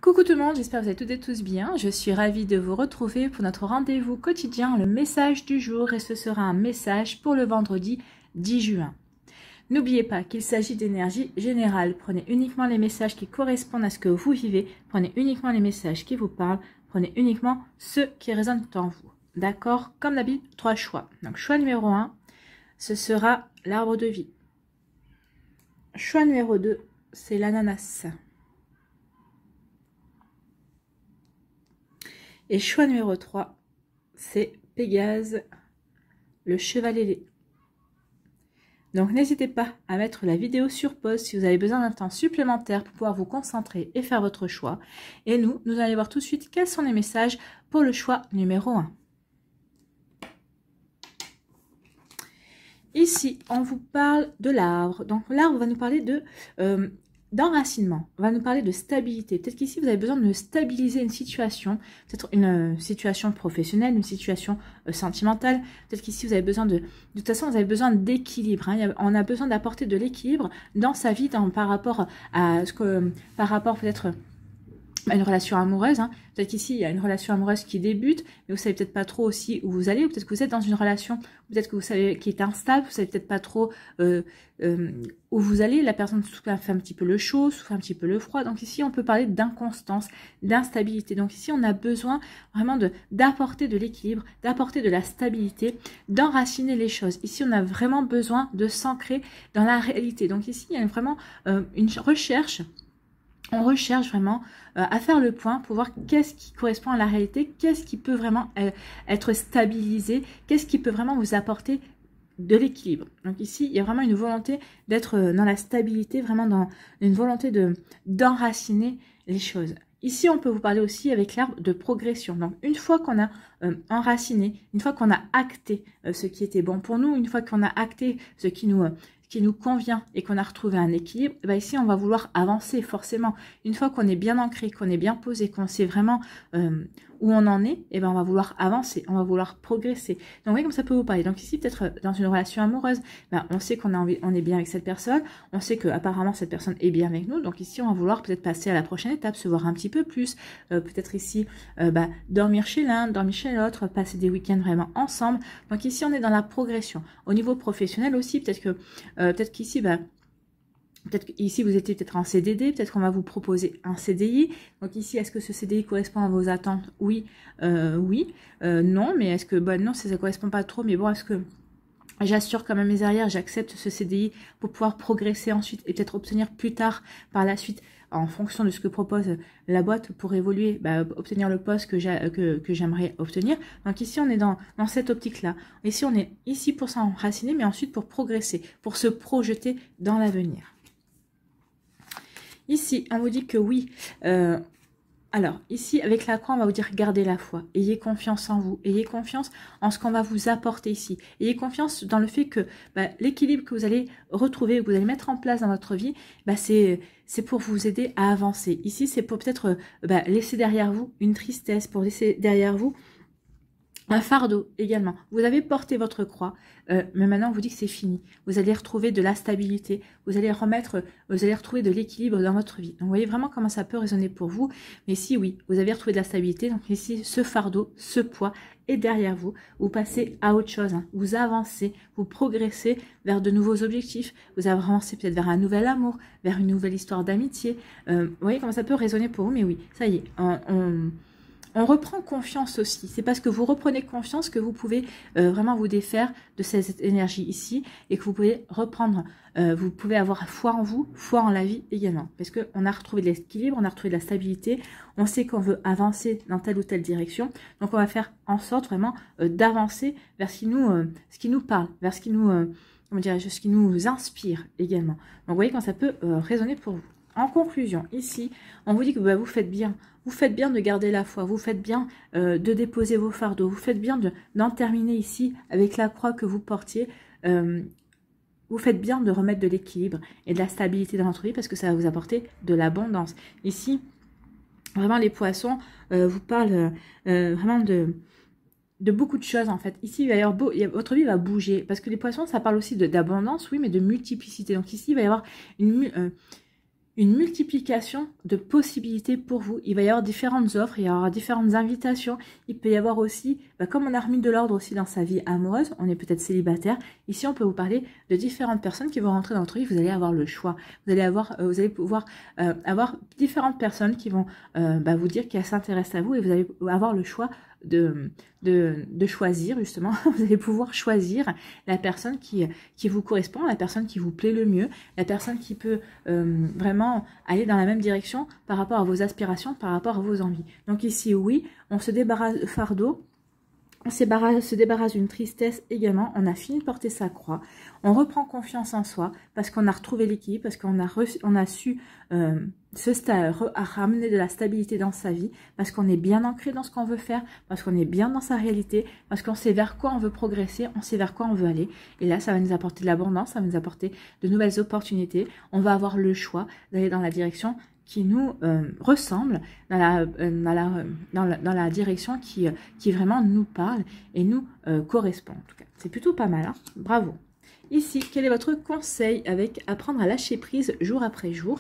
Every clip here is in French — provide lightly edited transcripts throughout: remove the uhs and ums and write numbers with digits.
Coucou tout le monde, j'espère que vous allez toutes et tous bien. Je suis ravie de vous retrouver pour notre rendez-vous quotidien, le message du jour, et ce sera un message pour le vendredi 10 juin. N'oubliez pas qu'il s'agit d'énergie générale. Prenez uniquement les messages qui correspondent à ce que vous vivez, prenez uniquement les messages qui vous parlent, prenez uniquement ceux qui résonnent en vous. D'accord? Comme d'habitude, 3 choix. Donc choix numéro 1, ce sera l'arbre de vie. Choix numéro 2, c'est l'ananas. Et choix numéro 3, c'est Pégase, le cheval ailé. Donc n'hésitez pas à mettre la vidéo sur pause si vous avez besoin d'un temps supplémentaire pour pouvoir vous concentrer et faire votre choix. Et nous allons voir tout de suite quels sont les messages pour le choix numéro 1. Ici, on vous parle de l'arbre. Donc l'arbre va nous parler de d'enracinement, on va nous parler de stabilité. Peut-être qu'ici, vous avez besoin de stabiliser une situation, peut-être une situation professionnelle, une situation sentimentale. Peut-être qu'ici, vous avez besoin de toute façon, vous avez besoin d'équilibre. Hein. On a besoin d'apporter de l'équilibre dans sa vie par rapport à ce que, par rapport peut-être à une relation amoureuse. Hein. Peut-être qu'ici, il y a une relation amoureuse qui débute, mais vous savez peut-être pas trop aussi où vous allez, ou peut-être que vous êtes dans une relation, peut-être que vous savez qui est instable, vous savez peut-être pas trop où vous allez, la personne fait un petit peu le chaud, souffre un petit peu le froid. Donc ici, on peut parler d'inconstance, d'instabilité. Donc ici, on a besoin vraiment d'apporter de l'équilibre, d'apporter de la stabilité, d'enraciner les choses. Ici, on a vraiment besoin de s'ancrer dans la réalité. Donc ici, il y a vraiment une recherche. On recherche vraiment à faire le point pour voir qu'est-ce qui correspond à la réalité, qu'est-ce qui peut vraiment être stabilisé, qu'est-ce qui peut vraiment vous apporter de l'équilibre. Donc ici, il y a vraiment une volonté d'être dans la stabilité, vraiment dans une volonté d'enraciner les choses. Ici, on peut vous parler aussi avec l'arbre de progression. Donc, une fois qu'on a enraciné, une fois qu'on a acté ce qui était bon pour nous, une fois qu'on a acté ce qui nous convient et qu'on a retrouvé un équilibre, bah ici, on va vouloir avancer forcément. Une fois qu'on est bien ancré, qu'on est bien posé, qu'on sait vraiment où on en est, et ben on va vouloir avancer, on va vouloir progresser. Donc, vous voyez comme ça peut vous parler. Donc ici, peut-être dans une relation amoureuse, ben, on sait qu'on est bien avec cette personne, on sait qu'apparemment cette personne est bien avec nous. Donc ici, on va vouloir peut-être passer à la prochaine étape, se voir un petit peu plus. Peut-être ici, dormir chez l'un, dormir chez l'autre, passer des week-ends vraiment ensemble. Donc ici, on est dans la progression. Au niveau professionnel aussi, peut-être qu'ici, peut-être qu'ici, vous étiez peut-être en CDD, peut-être qu'on va vous proposer un CDI. Donc ici, est-ce que ce CDI correspond à vos attentes? Oui, oui. Non, mais est-ce que, non, ça ne correspond pas trop, mais bon, est-ce que j'assure quand même mes arrières, j'accepte ce CDI pour pouvoir progresser ensuite et peut-être obtenir plus tard, par la suite, en fonction de ce que propose la boîte pour évoluer, obtenir le poste que j'aimerais obtenir. Donc ici, on est dans cette optique-là. Ici, on est ici pour s'enraciner, mais ensuite pour progresser, pour se projeter dans l'avenir. Ici, on vous dit que oui. Alors, ici, avec la croix, on va vous dire gardez la foi. Ayez confiance en vous. Ayez confiance en ce qu'on va vous apporter ici. Ayez confiance dans le fait que l'équilibre que vous allez retrouver, que vous allez mettre en place dans votre vie, c'est pour vous aider à avancer. Ici, c'est pour peut-être laisser derrière vous une tristesse, pour laisser derrière vous un fardeau également. Vous avez porté votre croix, mais maintenant on vous dit que c'est fini. Vous allez retrouver de la stabilité, vous allez retrouver de l'équilibre dans votre vie. Donc vous voyez vraiment comment ça peut résonner pour vous. Mais si oui, vous avez retrouvé de la stabilité, donc ici ce fardeau, ce poids est derrière vous. Vous passez à autre chose, hein. Vous avancez, vous progressez vers de nouveaux objectifs. Vous avancez peut-être vers un nouvel amour, vers une nouvelle histoire d'amitié. Vous voyez comment ça peut résonner pour vous. Mais oui, ça y est, on reprend confiance aussi. C'est parce que vous reprenez confiance que vous pouvez vraiment vous défaire de cette énergie ici et que vous pouvez reprendre, vous pouvez avoir foi en vous, foi en la vie également. Parce qu'on a retrouvé de l'équilibre, on a retrouvé de la stabilité, on sait qu'on veut avancer dans telle ou telle direction. Donc on va faire en sorte vraiment d'avancer vers ce qui nous parle, vers ce qui ce qui nous inspire également. Donc vous voyez quand ça peut résonner pour vous. En conclusion, ici, on vous dit que vous faites bien. Vous faites bien de garder la foi. Vous faites bien de déposer vos fardeaux. Vous faites bien d'en terminer ici avec la croix que vous portiez. Vous faites bien de remettre de l'équilibre et de la stabilité dans votre vie parce que ça va vous apporter de l'abondance. Ici, vraiment, les poissons vous parlent vraiment de beaucoup de choses en fait. Ici, il va y avoir votre vie va bouger parce que les poissons, ça parle aussi d'abondance, oui, mais de multiplicité. Donc ici, il va y avoir une multiplication de possibilités pour vous. Il va y avoir différentes offres, il y aura différentes invitations. Il peut y avoir aussi, comme on a remis de l'ordre aussi dans sa vie amoureuse, on est peut-être célibataire. Ici, on peut vous parler de différentes personnes qui vont rentrer dans votre vie. Vous allez avoir le choix. Vous allez pouvoir avoir différentes personnes qui vont vous dire qu'elles s'intéressent à vous et vous allez avoir le choix de choisir justement. Vous allez pouvoir choisir la personne qui vous correspond, la personne qui vous plaît le mieux, la personne qui peut vraiment aller dans la même direction par rapport à vos aspirations, par rapport à vos envies. Donc ici, oui, on se débarrasse de fardeau. On se débarrasse d'une tristesse également. On a fini de porter sa croix. On reprend confiance en soi parce qu'on a retrouvé l'équilibre, parce qu'on a su ramener de la stabilité dans sa vie, parce qu'on est bien ancré dans ce qu'on veut faire, parce qu'on est bien dans sa réalité, parce qu'on sait vers quoi on veut progresser, on sait vers quoi on veut aller. Et là, ça va nous apporter de l'abondance, ça va nous apporter de nouvelles opportunités. On va avoir le choix d'aller dans la direction qui nous ressemble, dans la direction qui vraiment nous parle et nous correspond. En tout cas, c'est plutôt pas mal, hein. Bravo. Ici, quel est votre conseil avec apprendre à lâcher prise jour après jour?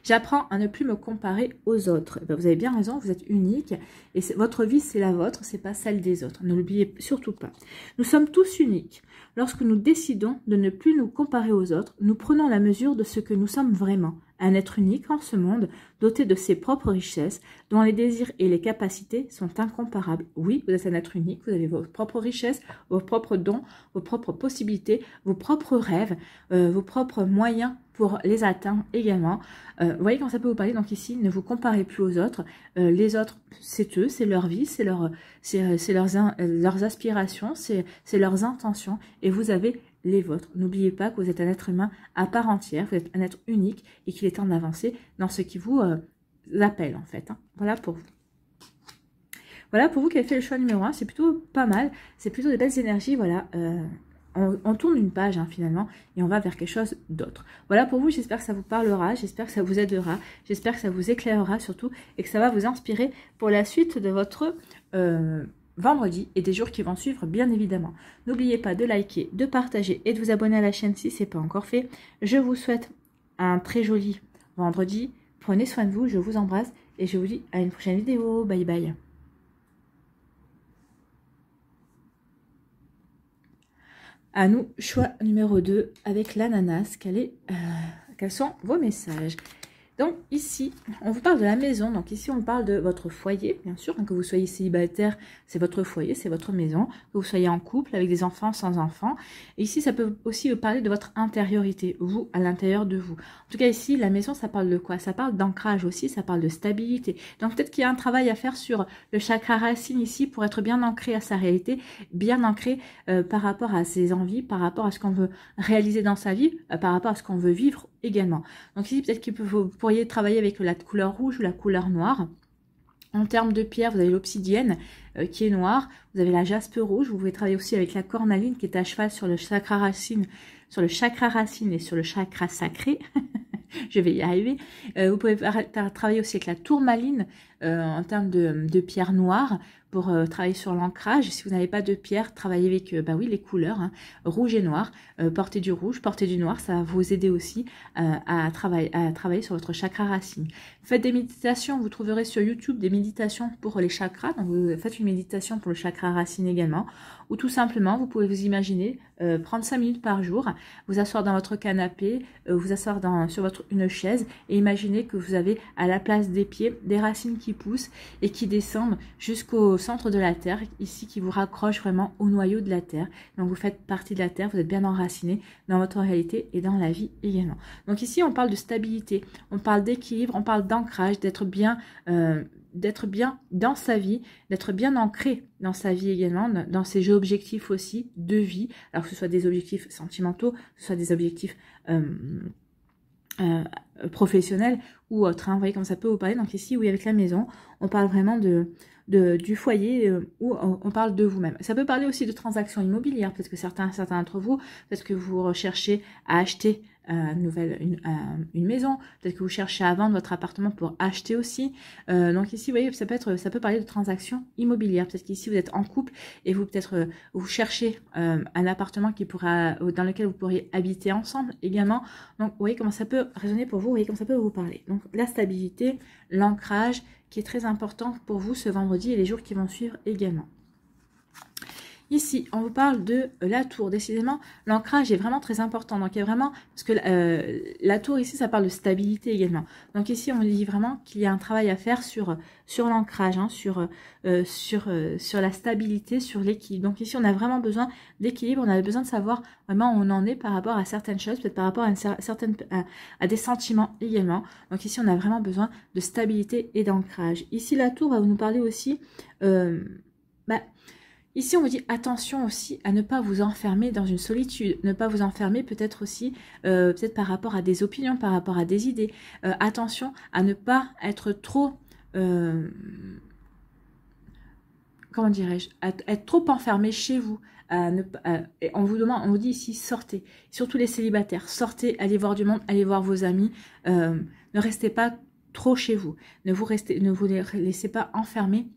J'apprends à ne plus me comparer aux autres. Et bien, vous avez bien raison, vous êtes unique et votre vie, c'est la vôtre, c'est pas celle des autres. Ne l'oubliez surtout pas. Nous sommes tous uniques. Lorsque nous décidons de ne plus nous comparer aux autres, nous prenons la mesure de ce que nous sommes vraiment. Un être unique en ce monde, doté de ses propres richesses, dont les désirs et les capacités sont incomparables. Oui, vous êtes un être unique, vous avez vos propres richesses, vos propres dons, vos propres possibilités, vos propres rêves, vos propres moyens pour les atteindre également. Vous voyez quand ça peut vous parler. Donc ici, ne vous comparez plus aux autres. Les autres, c'est eux, c'est leur vie, c'est leurs aspirations, c'est leurs intentions. Et vous avez les vôtres. N'oubliez pas que vous êtes un être humain à part entière, vous êtes un être unique et qu'il est temps d'avancer dans ce qui vous appelle en fait. Hein. Voilà pour vous. Voilà pour vous qui avez fait le choix numéro 1, c'est plutôt pas mal, c'est plutôt des belles énergies, voilà. On tourne une page hein, finalement et on va vers quelque chose d'autre. Voilà pour vous, j'espère que ça vous parlera, j'espère que ça vous aidera, j'espère que ça vous éclairera surtout et que ça va vous inspirer pour la suite de votre vendredi et des jours qui vont suivre bien évidemment. N'oubliez pas de liker, de partager et de vous abonner à la chaîne si ce n'est pas encore fait. Je vous souhaite un très joli vendredi. Prenez soin de vous, je vous embrasse et je vous dis à une prochaine vidéo. Bye bye. À nous, choix numéro 2 avec l'ananas. Quels sont vos messages? Donc ici, on vous parle de la maison. Donc ici, on parle de votre foyer, bien sûr. Que vous soyez célibataire, c'est votre foyer, c'est votre maison. Que vous soyez en couple, avec des enfants, sans enfants. Et ici, ça peut aussi vous parler de votre intériorité, vous, à l'intérieur de vous. En tout cas, ici, la maison, ça parle de quoi? Ça parle d'ancrage aussi, ça parle de stabilité. Donc peut-être qu'il y a un travail à faire sur le chakra racine ici pour être bien ancré à sa réalité, bien ancré par rapport à ses envies, par rapport à ce qu'on veut réaliser dans sa vie, par rapport à ce qu'on veut vivre également. Donc ici, peut-être que vous pourriez travailler avec la couleur rouge ou la couleur noire. En termes de pierre, vous avez l'obsidienne qui est noire. Vous avez la jaspe rouge. Vous pouvez travailler aussi avec la cornaline qui est à cheval sur le chakra racine, et sur le chakra sacré. Je vais y arriver. Vous pouvez travailler aussi avec la tourmaline en termes de pierre noire pour travailler sur l'ancrage. Si vous n'avez pas de pierre, travaillez avec oui, les couleurs, hein, rouge et noir. Portez du rouge, portez du noir, ça va vous aider aussi à travailler sur votre chakra racine. Faites des méditations, vous trouverez sur YouTube des méditations pour les chakras. Donc vous faites une méditation pour le chakra racine également. Ou tout simplement, vous pouvez vous imaginer prendre 5 minutes par jour, vous asseoir dans votre canapé, vous asseoir sur une chaise et imaginer que vous avez à la place des pieds des racines qui poussent et qui descendent jusqu'au centre de la terre, ici qui vous raccroche vraiment au noyau de la terre. Donc vous faites partie de la terre, vous êtes bien enraciné dans votre réalité et dans la vie également. Donc ici on parle de stabilité, on parle d'équilibre, on parle d'ancrage, d'être bien dans sa vie, d'être bien ancré dans sa vie également, dans ses objectifs aussi de vie, alors que ce soit des objectifs sentimentaux, que ce soit des objectifs professionnels ou autres, hein. Vous voyez comme ça peut vous parler. Donc ici, oui, avec la maison, on parle vraiment de du foyer où on parle de vous-même. Ça peut parler aussi de transactions immobilières, peut-être que certains d'entre vous, peut-être que vous recherchez à acheter une maison, peut-être que vous cherchez à vendre votre appartement pour acheter aussi. Donc ici, vous voyez, ça peut parler de transactions immobilières. Peut-être qu'ici, vous êtes en couple et vous peut-être vous cherchez un appartement dans lequel vous pourriez habiter ensemble également. Donc, vous voyez comment ça peut résonner pour vous, vous voyez comment ça peut vous parler. Donc, la stabilité, l'ancrage, qui est très important pour vous ce vendredi et les jours qui vont suivre également. Ici, on vous parle de la tour. Décidément, l'ancrage est vraiment très important. Donc, il y a vraiment, parce que la tour ici, ça parle de stabilité également. Donc ici, on dit vraiment qu'il y a un travail à faire sur l'ancrage, hein, sur la stabilité, sur l'équilibre. Donc ici, on a vraiment besoin d'équilibre. On a besoin de savoir vraiment où on en est par rapport à certaines choses, peut-être par rapport à des sentiments également. Donc ici, on a vraiment besoin de stabilité et d'ancrage. Ici, la tour va nous parler aussi... Ici, on vous dit attention aussi à ne pas vous enfermer dans une solitude, ne pas vous enfermer peut-être aussi, peut-être par rapport à des opinions, par rapport à des idées. Attention à ne pas être trop, comment dirais-je, être trop enfermé chez vous. Et on vous dit ici, sortez. Surtout les célibataires, sortez, allez voir du monde, allez voir vos amis. Ne restez pas trop chez vous. Ne vous laissez pas enfermer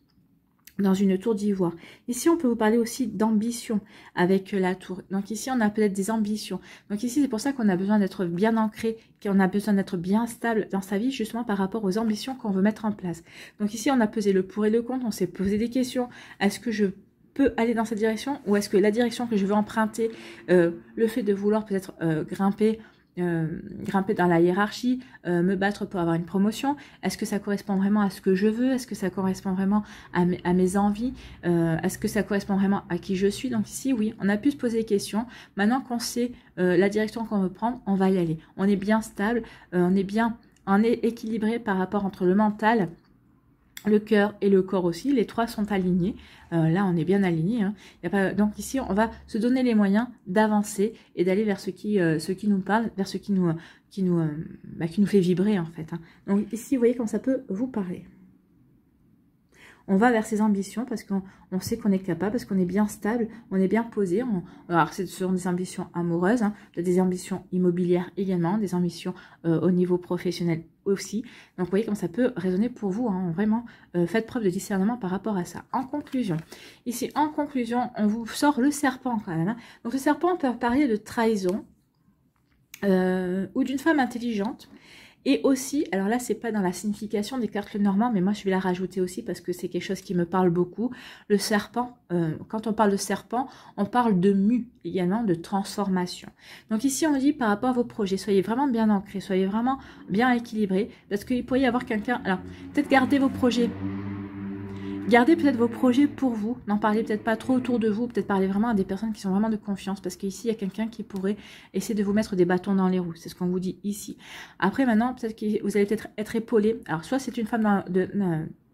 dans une tour d'ivoire. Ici, on peut vous parler aussi d'ambition avec la tour. Donc ici, on a peut-être des ambitions. Donc ici, c'est pour ça qu'on a besoin d'être bien ancré, qu'on a besoin d'être bien stable dans sa vie, justement par rapport aux ambitions qu'on veut mettre en place. Donc ici, on a pesé le pour et le contre, on s'est posé des questions. Est-ce que je peux aller dans cette direction ou est-ce que la direction que je veux emprunter, le fait de vouloir peut-être grimper dans la hiérarchie, me battre pour avoir une promotion, est-ce que ça correspond vraiment à ce que je veux, est-ce que ça correspond vraiment à mes envies, est-ce que ça correspond vraiment à qui je suis. Donc ici, oui, on a pu se poser des questions. Maintenant qu'on sait la direction qu'on veut prendre, on va y aller. On est bien stable, on est équilibré par rapport entre le mental, le cœur et le corps aussi, les trois sont alignés. Là, on est bien alignés. Hein. Donc ici, on va se donner les moyens d'avancer et d'aller vers ce qui nous parle, vers ce qui nous fait vibrer en fait. Hein. Donc ici, vous voyez comment ça peut vous parler. On va vers ses ambitions parce qu'on sait qu'on est capable, parce qu'on est bien stable, on est bien posé. Alors, ce sont des ambitions amoureuses, hein, des ambitions immobilières également, des ambitions au niveau professionnel aussi. Donc, vous voyez comment ça peut résonner pour vous. Hein, vraiment, faites preuve de discernement par rapport à ça. En conclusion, ici, on vous sort le serpent quand même. Hein. Donc, le serpent peut parler de trahison ou d'une femme intelligente. Et aussi, alors là, c'est pas dans la signification des cartes Lenormand, mais moi, je vais la rajouter aussi parce que c'est quelque chose qui me parle beaucoup. Le serpent, quand on parle de serpent, on parle de mue également, de transformation. Donc ici, on dit par rapport à vos projets, soyez vraiment bien ancrés, soyez vraiment bien équilibrés, parce qu'il pourrait y avoir quelqu'un... Alors, peut-être gardez vos projets. Gardez peut-être vos projets pour vous, n'en parlez peut-être pas trop autour de vous, peut-être parlez vraiment à des personnes qui sont vraiment de confiance, parce qu'ici, il y a quelqu'un qui pourrait essayer de vous mettre des bâtons dans les roues, c'est ce qu'on vous dit ici. Après, maintenant, peut-être que vous allez peut-être être épaulé, alors soit c'est une femme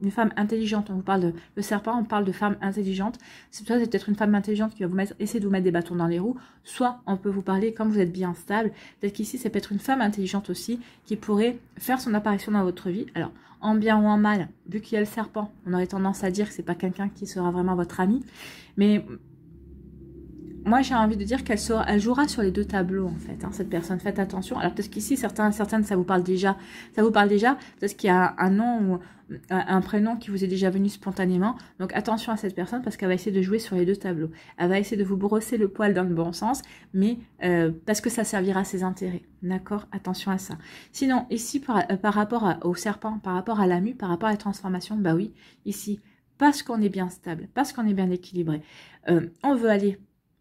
une femme intelligente, on vous parle de le serpent, on parle de femme intelligente, soit c'est peut-être une femme intelligente qui va essayer de vous mettre des bâtons dans les roues, soit on peut vous parler, comme vous êtes bien stable, peut-être qu'ici, ça peut être une femme intelligente aussi, qui pourrait faire son apparition dans votre vie, alors, en bien ou en mal, vu qu'il y a le serpent, on aurait tendance à dire que c'est pas quelqu'un qui sera vraiment votre ami, mais moi j'ai envie de dire elle jouera sur les deux tableaux en fait, hein, cette personne, faites attention. Alors peut-être qu'ici certaines ça vous parle déjà, peut-être qu'il y a un nom ou un prénom qui vous est déjà venu spontanément, donc attention à cette personne parce qu'elle va essayer de jouer sur les deux tableaux, elle va essayer de vous brosser le poil dans le bon sens, mais parce que ça servira à ses intérêts, d'accord, attention à ça. Sinon ici par rapport au serpent, par rapport à la mue, par rapport à la transformation, bah oui, ici, parce qu'on est bien stable, parce qu'on est bien équilibré, on veut aller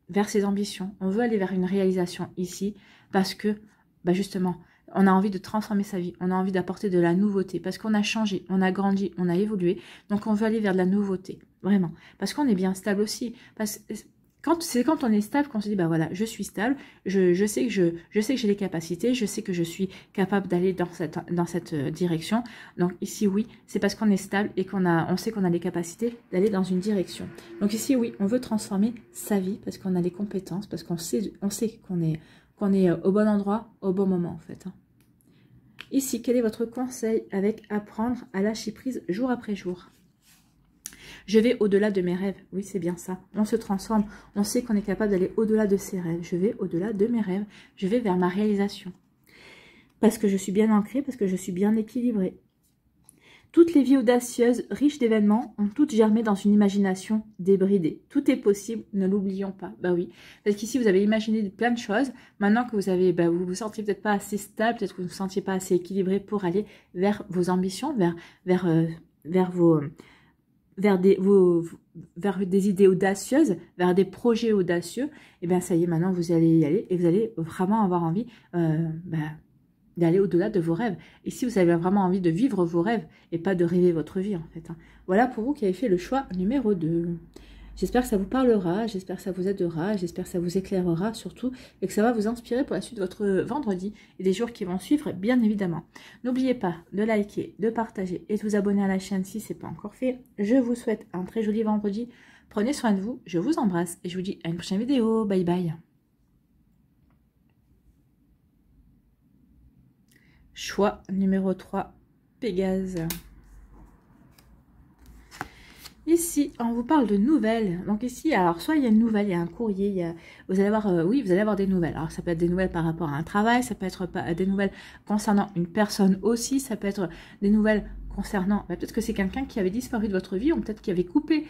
vers ses ambitions, on veut aller vers une réalisation ici, parce que, bah justement, on a envie de transformer sa vie, on a envie d'apporter de la nouveauté, parce qu'on a changé, on a grandi, on a évolué, donc on veut aller vers de la nouveauté, vraiment, parce qu'on est bien stable aussi, c'est quand on est stable qu'on se dit, bah voilà, je suis stable, je sais que j'ai les capacités, je sais que je suis capable d'aller dans cette direction. Donc ici, oui, c'est parce qu'on est stable et on sait qu'on a les capacités d'aller dans une direction. Donc ici, oui, on veut transformer sa vie parce qu'on a les compétences, parce qu'on sait qu'on est au bon endroit, au bon moment, en fait. Hein. Ici, quel est votre conseil avec apprendre à lâcher prise jour après jour? Je vais au-delà de mes rêves. Oui, c'est bien ça. On se transforme. On sait qu'on est capable d'aller au-delà de ses rêves. Je vais au-delà de mes rêves. Je vais vers ma réalisation. Parce que je suis bien ancrée, parce que je suis bien équilibrée. Toutes les vies audacieuses, riches d'événements, ont toutes germé dans une imagination débridée. Tout est possible, ne l'oublions pas. Bah oui, parce qu'ici vous avez imaginé plein de choses. Maintenant que vous avez, vous vous sentez peut-être pas assez stable, peut-être que vous ne vous sentiez pas assez équilibré pour aller vers vos ambitions, vers des idées audacieuses, vers des projets audacieux. Et bien ça y est, maintenant vous allez y aller et vous allez vraiment avoir envie d'aller au-delà de vos rêves. Ici, vous avez vraiment envie de vivre vos rêves et pas de rêver votre vie, en fait. Voilà pour vous qui avez fait le choix numéro 2. J'espère que ça vous parlera, j'espère que ça vous aidera, j'espère que ça vous éclairera surtout et que ça va vous inspirer pour la suite de votre vendredi et des jours qui vont suivre, bien évidemment. N'oubliez pas de liker, de partager et de vous abonner à la chaîne si ce n'est pas encore fait. Je vous souhaite un très joli vendredi. Prenez soin de vous, je vous embrasse et je vous dis à une prochaine vidéo. Bye bye. Choix numéro 3, Pégase. Ici, on vous parle de nouvelles. Donc ici, alors soit il y a une nouvelle, il y a un courrier, vous allez avoir, oui, vous allez avoir des nouvelles. Alors ça peut être des nouvelles par rapport à un travail, ça peut être des nouvelles concernant une personne aussi, ça peut être des nouvelles concernant, peut-être que c'est quelqu'un qui avait disparu de votre vie, ou peut-être qui avait coupé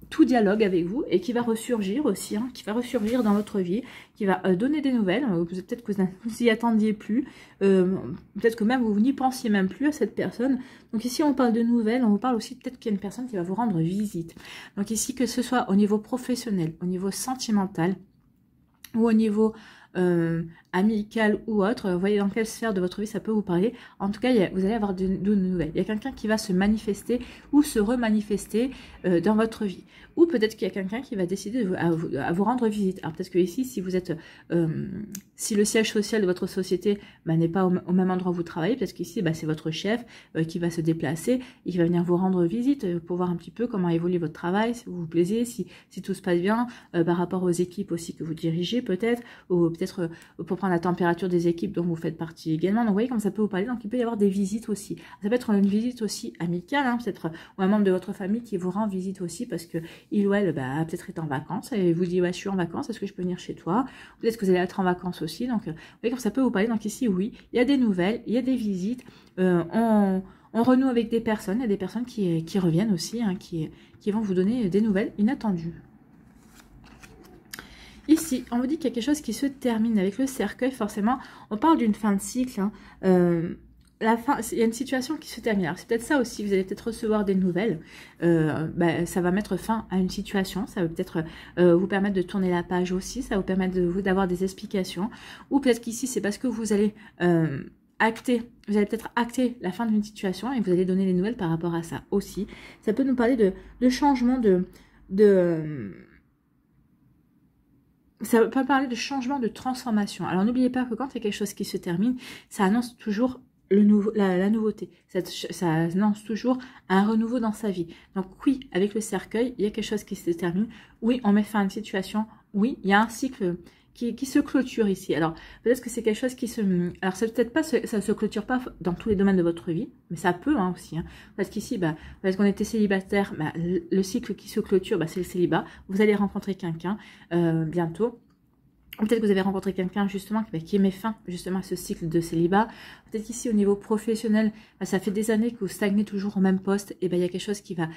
tout dialogue avec vous et qui va ressurgir aussi, qui va ressurgir dans votre vie, qui va donner des nouvelles. Peut-être que vous n'y attendiez plus, peut-être que même vous n'y pensiez même plus à cette personne. Donc ici on parle de nouvelles, on vous parle aussi peut-être qu'il y a une personne qui va vous rendre visite. Donc ici que ce soit au niveau professionnel, au niveau sentimental ou au niveau amical ou autre, vous voyez dans quelle sphère de votre vie ça peut vous parler. En tout cas, vous allez avoir de nouvelles. Il y a quelqu'un qui va se manifester ou se remanifester dans votre vie. Ou peut-être qu'il y a quelqu'un qui va décider à vous rendre visite. Alors peut-être que ici, si vous êtes, si le siège social de votre société n'est pas au même endroit où vous travaillez, parce qu'ici, c'est votre chef qui va se déplacer et qui va venir vous rendre visite pour voir un petit peu comment évolue votre travail, si vous vous plaisez, si tout se passe bien, par rapport aux équipes aussi que vous dirigez peut-être, ou peut-être pour prendre la température des équipes dont vous faites partie également. Donc vous voyez comme ça peut vous parler. Donc il peut y avoir des visites aussi. Ça peut être une visite aussi amicale, peut-être, ou un membre de votre famille qui vous rend visite aussi parce que il ou elle peut-être est en vacances et vous dit ouais, je suis en vacances, est-ce que je peux venir chez toi? Peut-être que vous allez être en vacances aussi. Donc vous voyez comme ça peut vous parler. Donc ici oui, il y a des nouvelles, il y a des visites. On renoue avec des personnes, il y a des personnes qui reviennent aussi, qui vont vous donner des nouvelles inattendues. Ici, on vous dit qu'il y a quelque chose qui se termine avec le cercueil, forcément. On parle d'une fin de cycle. La fin, il y a une situation qui se termine. Alors, c'est peut-être ça aussi, vous allez peut-être recevoir des nouvelles. Ça va mettre fin à une situation. Ça va peut-être vous permettre de tourner la page aussi. Ça va vous permettre d'avoir des explications. Ou peut-être qu'ici, c'est parce que vous allez vous allez peut-être acter la fin d'une situation et vous allez donner les nouvelles par rapport à ça aussi. Ça peut nous parler de changement ça peut parler de changement, de transformation. Alors n'oubliez pas que quand il y a quelque chose qui se termine, ça annonce toujours la nouveauté. Ça annonce toujours un renouveau dans sa vie. Donc oui, avec le cercueil, il y a quelque chose qui se termine. Oui, on met fin à une situation. Oui, il y a un cycle qui se clôture ici. Alors peut-être que c'est quelque chose qui se... Alors ça peut-être pas, ça se clôture pas dans tous les domaines de votre vie, mais ça peut aussi. Parce qu'ici, parce qu'on était célibataire, le cycle qui se clôture, c'est le célibat. Vous allez rencontrer quelqu'un bientôt. Peut-être que vous avez rencontré quelqu'un justement qui met fin justement à ce cycle de célibat. Peut-être qu'ici au niveau professionnel, ça fait des années que vous stagnez toujours au même poste. Et il y a quelque chose qui va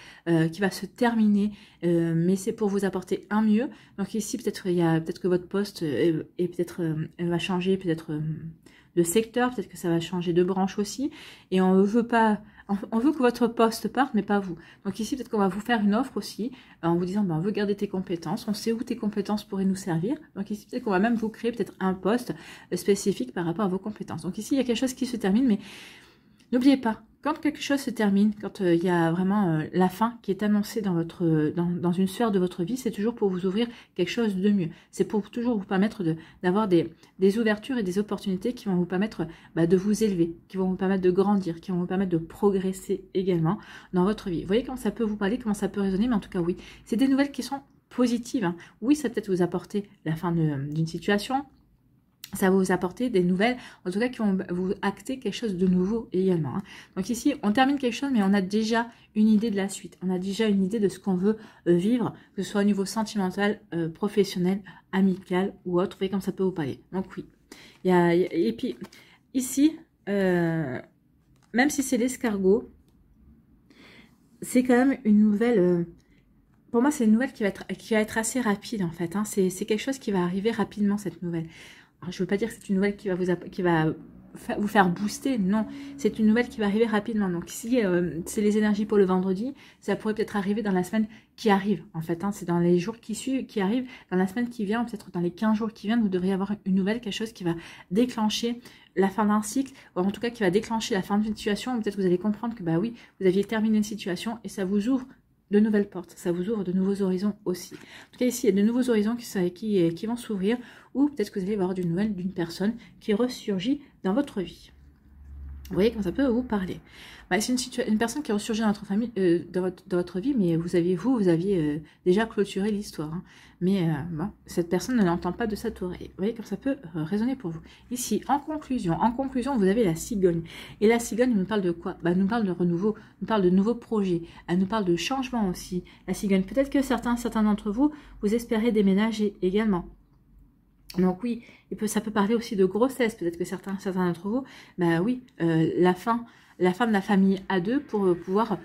se terminer, mais c'est pour vous apporter un mieux. Donc ici peut-être que votre poste va changer peut-être de secteur, peut-être que ça va changer de branche aussi. Et on veut que votre poste parte, mais pas vous. Donc ici, peut-être qu'on va vous faire une offre aussi, en vous disant, on veut garder tes compétences, on sait où tes compétences pourraient nous servir. Donc ici, peut-être qu'on va même vous créer peut-être un poste spécifique par rapport à vos compétences. Donc ici, il y a quelque chose qui se termine, mais n'oubliez pas, quand quelque chose se termine, quand il y a vraiment la fin qui est annoncée dans une sphère de votre vie, c'est toujours pour vous ouvrir quelque chose de mieux. C'est pour toujours vous permettre d'avoir des ouvertures et des opportunités qui vont vous permettre de vous élever, qui vont vous permettre de grandir, qui vont vous permettre de progresser également dans votre vie. Vous voyez comment ça peut vous parler, comment ça peut résonner, mais en tout cas oui, c'est des nouvelles qui sont positives. Oui, ça peut-être vous apporter la fin d'une situation. ça va vous apporter des nouvelles, en tout cas qui vont vous acter quelque chose de nouveau également. Hein. Donc ici, on termine quelque chose, mais on a déjà une idée de la suite. On a déjà une idée de ce qu'on veut vivre, que ce soit au niveau sentimental, professionnel, amical ou autre. Vous voyez comme ça peut vous parler. Donc oui. Et puis ici, même si c'est l'escargot, c'est quand même une nouvelle... pour moi, c'est une nouvelle qui va être assez rapide en fait. Hein. C'est quelque chose qui va arriver rapidement, cette nouvelle. Alors, je ne veux pas dire que c'est une nouvelle qui va vous faire booster, non. C'est une nouvelle qui va arriver rapidement. Donc si c'est les énergies pour le vendredi, ça pourrait peut-être arriver dans la semaine qui arrive. En fait, hein. C'est dans les jours qui suivent, qui arrivent, dans la semaine qui vient, peut-être dans les 15 jours qui viennent, vous devriez avoir une nouvelle, quelque chose qui va déclencher la fin d'un cycle, ou en tout cas qui va déclencher la fin d'une situation. Peut-être que vous allez comprendre que bah oui, vous aviez terminé une situation et ça vous ouvre de nouvelles portes, ça vous ouvre de nouveaux horizons aussi. En tout cas, ici, il y a de nouveaux horizons qui vont s'ouvrir, ou peut-être que vous allez avoir des nouvelles d'une personne qui ressurgit dans votre vie. Vous voyez comment ça peut vous parler. Bah, c'est une personne qui ressurgit dans votre famille, dans votre vie, mais vous aviez déjà clôturé l'histoire. Hein. Mais bon, cette personne ne l'entend pas de cette oreille. Vous voyez comme ça peut résonner pour vous. Ici, en conclusion, vous avez la cigogne. Et la cigogne, elle nous parle de quoi? Bah, elle nous parle de renouveau, elle nous parle de nouveaux projets, elle nous parle de changement aussi. La cigogne, peut-être que certains d'entre vous, vous espérez déménager également. Donc oui, ça peut parler aussi de grossesse, peut-être que certains d'entre vous, bah oui, la fin de la famille à deux pour pouvoir,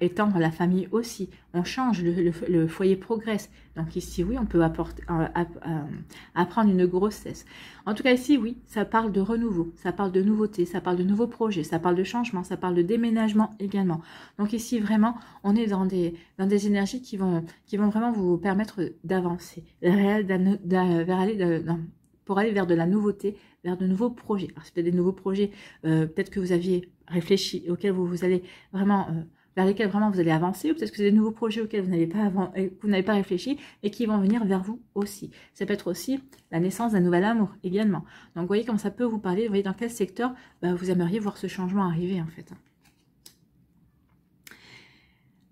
étendre la famille aussi. On change, le foyer progresse. Donc ici, oui, on peut apprendre une grossesse. En tout cas, ici, oui, ça parle de renouveau, ça parle de nouveauté, ça parle de nouveaux projets, ça parle de changement, ça parle de déménagement également. Donc ici, vraiment, on est dans des énergies qui vont vraiment vous permettre d'avancer, pour aller vers de la nouveauté, vers de nouveaux projets. Alors, c'est peut-être des nouveaux projets, peut-être que vous aviez réfléchi, auxquels vous allez vraiment, vers lesquels vraiment vous allez avancer, ou peut-être que c'est des nouveaux projets auxquels vous n'avez pas réfléchi et qui vont venir vers vous aussi. Ça peut être aussi la naissance d'un nouvel amour également. Donc, vous voyez comment ça peut vous parler, vous voyez dans quel secteur vous aimeriez voir ce changement arriver en fait.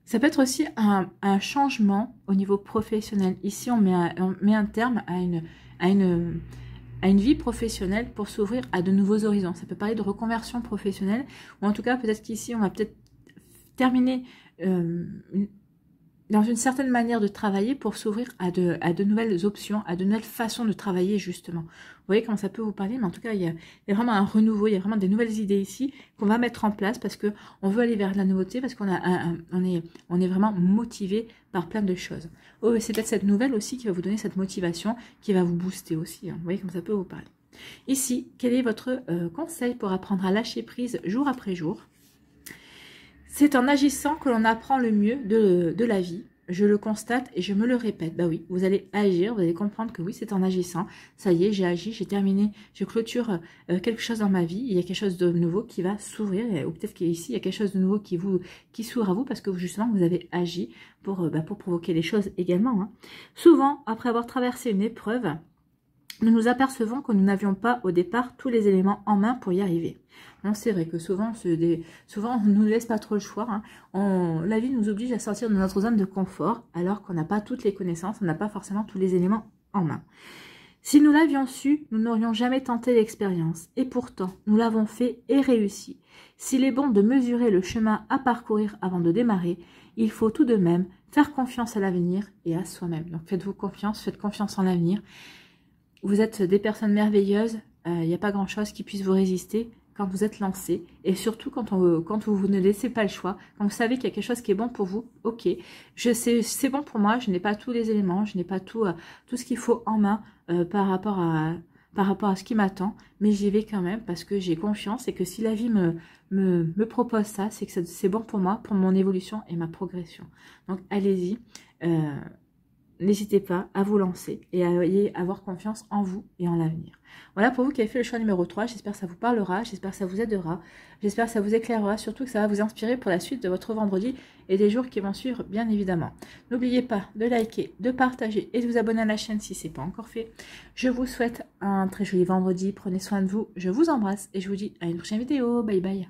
Ça peut être aussi un changement au niveau professionnel. Ici, on met un terme à une vie professionnelle pour s'ouvrir à de nouveaux horizons. Ça peut parler de reconversion professionnelle, ou en tout cas, peut-être qu'ici, on va peut-être terminer dans une certaine manière de travailler pour s'ouvrir à de nouvelles options, à de nouvelles façons de travailler, justement. Vous voyez comment ça peut vous parler, mais en tout cas, il y a vraiment un renouveau, il y a vraiment des nouvelles idées ici qu'on va mettre en place parce qu'on veut aller vers la nouveauté, parce qu'on est vraiment motivé par plein de choses. Oh, c'est peut-être cette nouvelle aussi qui va vous donner cette motivation, qui va vous booster aussi. Hein. Vous voyez comment ça peut vous parler. Ici, quel est votre conseil pour apprendre à lâcher prise jour après jour? C'est en agissant que l'on apprend le mieux de la vie. Je le constate et je me le répète. Bah oui, vous allez agir, vous allez comprendre que oui, c'est en agissant. Ça y est, j'ai agi, j'ai terminé, je clôture quelque chose dans ma vie. Il y a quelque chose de nouveau qui va s'ouvrir. Ou peut-être qu'ici, il y a quelque chose de nouveau qui s'ouvre à vous parce que justement, vous avez agi pour provoquer les choses également. Hein. Souvent, après avoir traversé une épreuve, nous nous apercevons que nous n'avions pas au départ tous les éléments en main pour y arriver. C'est vrai que souvent on ne nous laisse pas trop le choix. Hein. La vie nous oblige à sortir de notre zone de confort alors qu'on n'a pas toutes les connaissances, on n'a pas forcément tous les éléments en main. Si nous l'avions su, nous n'aurions jamais tenté l'expérience. Et pourtant, nous l'avons fait et réussi. S'il est bon de mesurer le chemin à parcourir avant de démarrer, il faut tout de même faire confiance à l'avenir et à soi-même. Donc faites-vous confiance, faites confiance en l'avenir. Vous êtes des personnes merveilleuses, il n'y a pas grand-chose qui puisse vous résister quand vous êtes lancé. Et surtout quand vous ne laissez pas le choix, quand vous savez qu'il y a quelque chose qui est bon pour vous, ok, c'est bon pour moi, je n'ai pas tous les éléments, je n'ai pas tout ce qu'il faut en main par rapport à ce qui m'attend, mais j'y vais quand même parce que j'ai confiance et que si la vie me propose ça, c'est que c'est bon pour moi, pour mon évolution et ma progression. Donc allez-y. N'hésitez pas à vous lancer et à avoir confiance en vous et en l'avenir. Voilà pour vous qui avez fait le choix numéro 3. J'espère que ça vous parlera, j'espère que ça vous aidera, j'espère que ça vous éclairera, surtout que ça va vous inspirer pour la suite de votre vendredi et des jours qui vont suivre, bien évidemment. N'oubliez pas de liker, de partager et de vous abonner à la chaîne si ce n'est pas encore fait. Je vous souhaite un très joli vendredi, prenez soin de vous, je vous embrasse et je vous dis à une prochaine vidéo. Bye bye.